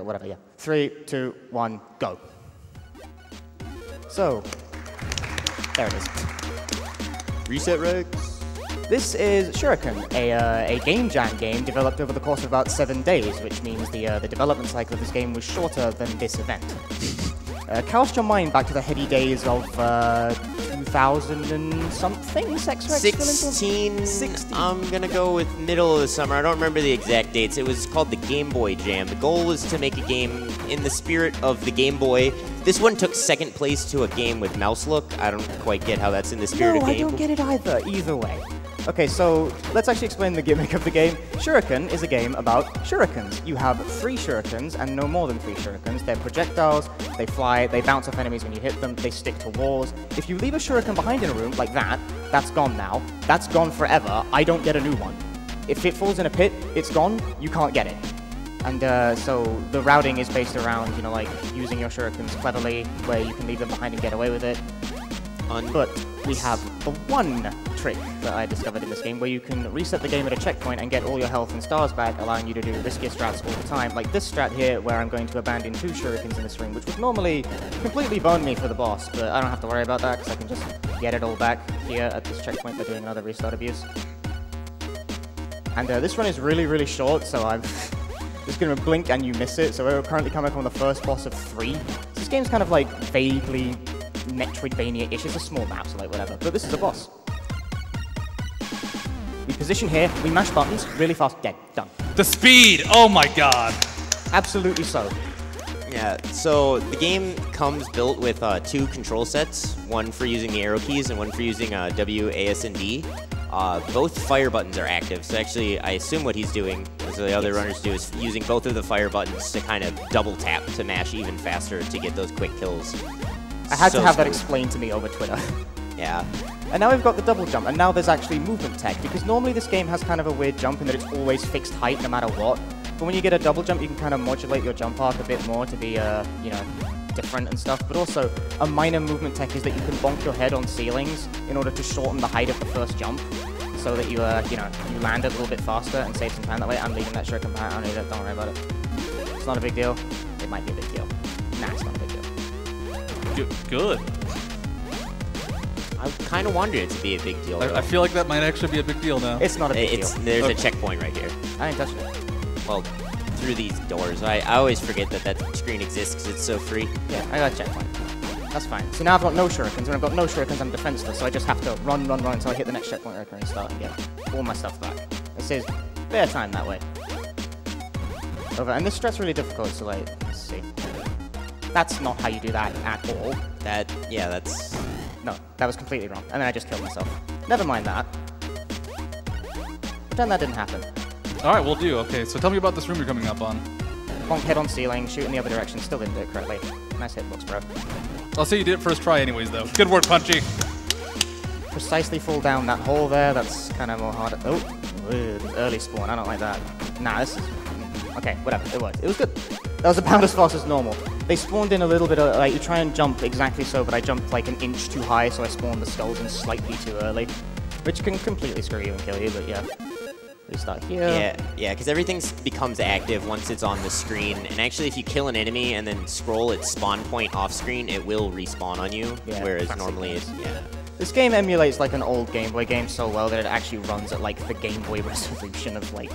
whatever, yeah. 3, 2, 1, go. So, there it is. Reset regs. This is Shuriken, a game jam game developed over the course of about 7 days, which means the development cycle of this game was shorter than this event. Cast your mind back to the heady days of 2000 and something? 16. I'm gonna go with middle of the summer. I don't remember the exact dates. It was called the Game Boy Jam. The goal was to make a game in the spirit of the Game Boy. This one took second place to a game with mouse look. I don't quite get how that's in the spirit of Game Boy. No, I don't get it either way. Okay, so let's actually explain the gimmick of the game. Shuriken is a game about shurikens. You have 3 shurikens and no more than 3 shurikens. They're projectiles, they fly, they bounce off enemies when you hit them, they stick to walls. If you leave a shuriken behind in a room like that, that's gone now. That's gone forever. I don't get a new one. If it falls in a pit, it's gone, you can't get it. And so the routing is based around, you know, like using your shurikens cleverly, where you can leave them behind and get away with it. But we have the one trick that I discovered in this game where you can reset the game at a checkpoint and get all your health and stars back, allowing you to do riskier strats all the time. Like this strat here, where I'm going to abandon 2 shurikens in this ring, which would normally completely bone me for the boss, but I don't have to worry about that because I can just get it all back here at this checkpoint by doing another restart abuse. And this run is really, really short, so I'm just going to blink and you miss it. So we're currently coming up on the first boss of 3. So this game's kind of like vaguely Metroidvania-ish. It's a small map, so like whatever. But this is a boss. We position here, we mash buttons, really fast, dead, done. The speed! Oh my god! Absolutely so. Yeah, so the game comes built with 2 control sets, one for using the arrow keys and one for using W, A, S, and D. Both fire buttons are active, so actually I assume what he's doing, as the other runners do, is using both of the fire buttons to kind of double tap to mash even faster to get those quick kills. I had to have that explained to me over Twitter. Yeah. And now we've got the double jump, and now there's actually movement tech, because normally this game has kind of a weird jump in that it's always fixed height no matter what. But when you get a double jump, you can kind of modulate your jump arc a bit more to be, you know, different and stuff. But also, a minor movement tech is that you can bonk your head on ceilings in order to shorten the height of the first jump, so that you, you know, you land a little bit faster and save some time that way. I'm leaving that shuriken behind. I don't need it. Don't worry about it. It's not a big deal. It might be a big deal. Nah, it's not a big deal. Good. I kind of wanted it to be a big deal. I feel like that might actually be a big deal now. It's not a big deal. There's a checkpoint right here. I ain't touching it. Well, through these doors. I always forget that screen exists because it's so free. Yeah, I got a checkpoint. That's fine. So now I've got no shurikens. When I've got no shurikens, I'm defenseless, so I just have to run until I hit the next checkpoint where I can restart and get all my stuff back. It saves bare time that way. Over. And this strat's really difficult, so like, let's see. That's not how you do that at all. Yeah, that's... No, that was completely wrong. And then I just killed myself. Never mind that. Pretend that didn't happen. Alright, we'll do. Okay, so tell me about this room you're coming up on. Bonk head on ceiling, shoot in the other direction, still didn't do it correctly. Nice hitbox, bro. I'll say you did it first try anyways, though. Good work, Punchy. Precisely fall down that hole there, that's kind of more hard. Oh, early spawn, I don't like that. Nah, this is... Okay, whatever, it worked. It was good. That was about as fast as normal. They spawned in a little bit of, like, you try and jump exactly so, but I jumped like an inch too high, so I spawned the skulls in slightly too early. Which can completely screw you and kill you, but yeah. Restart here. Yeah, because everything becomes active once it's on the screen. And actually, if you kill an enemy and then scroll its spawn point off screen, it will respawn on you, whereas normally it's, This game emulates like an old Game Boy game so well that it actually runs at like the Game Boy resolution of like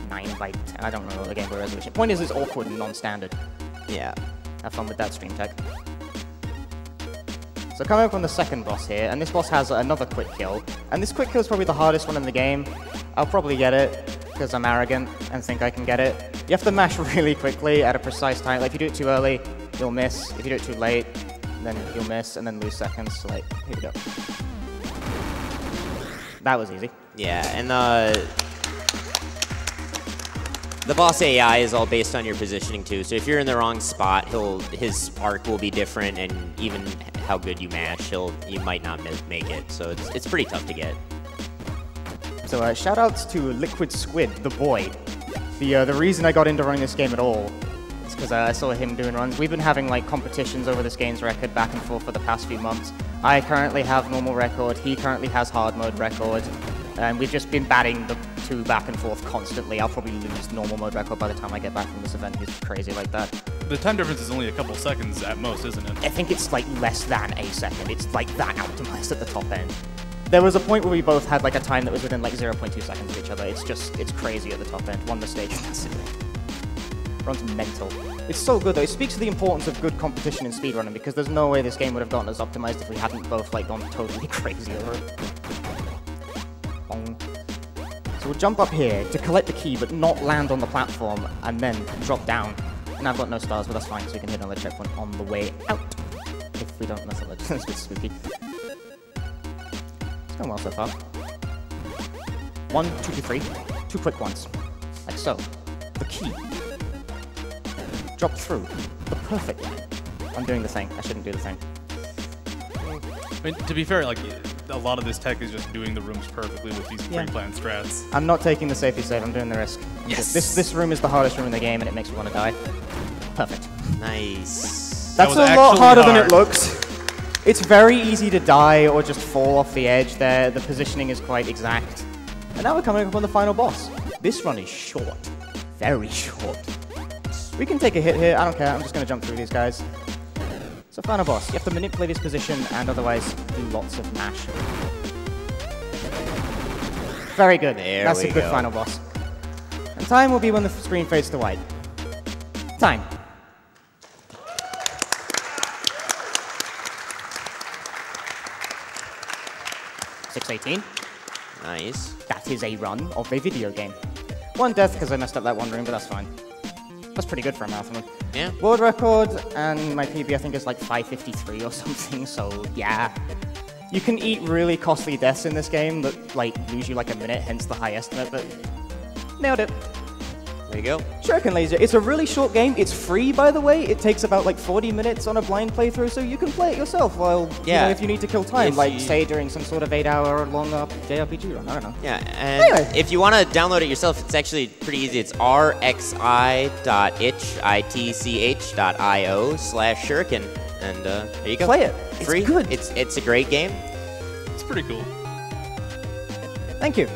9 by 10. I don't know the Game Boy resolution. Point is, it's awkward and non-standard. Yeah. Have fun with that, stream tech. So coming up on the second boss here, and this boss has another quick kill. And this quick kill is probably the hardest one in the game. I'll probably get it, because I'm arrogant and think I can get it. You have to mash really quickly at a precise time. Like, if you do it too early, you'll miss. If you do it too late, then you'll miss, and then lose seconds. So, like, here we go. That was easy. Yeah, and the boss AI is all based on your positioning too. So if you're in the wrong spot, his arc will be different, and even how good you mash, you might not make it. So it's pretty tough to get. So shout outs to Liquid Squid, the boy. The reason I got into running this game at all is because I saw him doing runs. We've been having like competitions over this game's record back and forth for the past few months. I currently have normal record. He currently has hard mode record. And we've just been batting the two back and forth constantly. I'll probably lose normal mode record by the time I get back from this event. He's crazy like that. The time difference is only a couple seconds at most, isn't it? I think it's like less than a second. It's like that optimized at the top end. There was a point where we both had like a time that was within like 0.2 seconds of each other. It's crazy at the top end. One mistake. Runs mental. It's so good though. It speaks to the importance of good competition in speedrunning because there's no way this game would have gotten as optimized if we hadn't both like gone totally crazy over it. Bong. So we'll jump up here to collect the key but not land on the platform and then drop down. And I've got no stars, but that's fine because we can hit another checkpoint on the way out. If we don't mess up, it's a bit spooky. It's going well so far. 1, 2, 3. 2 quick ones. Like so. The key. Drop through. The perfect line. I'm doing the thing. I shouldn't do the thing. I mean, to be fair, like, a lot of this tech is just doing the rooms perfectly with these pre-planned strats. I'm not taking the safety save. I'm doing the risk. Yes. This room is the hardest room in the game, and it makes me want to die. Perfect. Nice. That's That was a lot harder than hard. it looks. It's very easy to die or just fall off the edge there. The positioning is quite exact. And now we're coming up on the final boss. This run is short. Very short. We can take a hit here. I don't care. I'm just going to jump through these guys. So final boss. You have to manipulate his position and otherwise do lots of mash. Very good. That's a good final boss. And time will be when the screen fades to white. Time. .618. Nice. That is a run of a video game. 1 death because I messed up that one room, but that's fine. That's pretty good for a marathon. Yeah. World record, and my PB I think is like 5:53 or something, so yeah. You can eat really costly deaths in this game that like lose you like a minute, hence the high estimate, but nailed it. There you go. Shuriken Laser. It's a really short game. It's free, by the way. It takes about like 40 minutes on a blind playthrough, so you can play it yourself while, you know, if you need to kill time, like say during some sort of 8-hour long JRPG run. I don't know. Yeah, and Anyway. if you want to download it yourself, it's actually pretty easy. It's rxi.itch.io/shuriken, and there you go. Play it. Free. It's good. It's a great game. It's pretty cool. Thank you.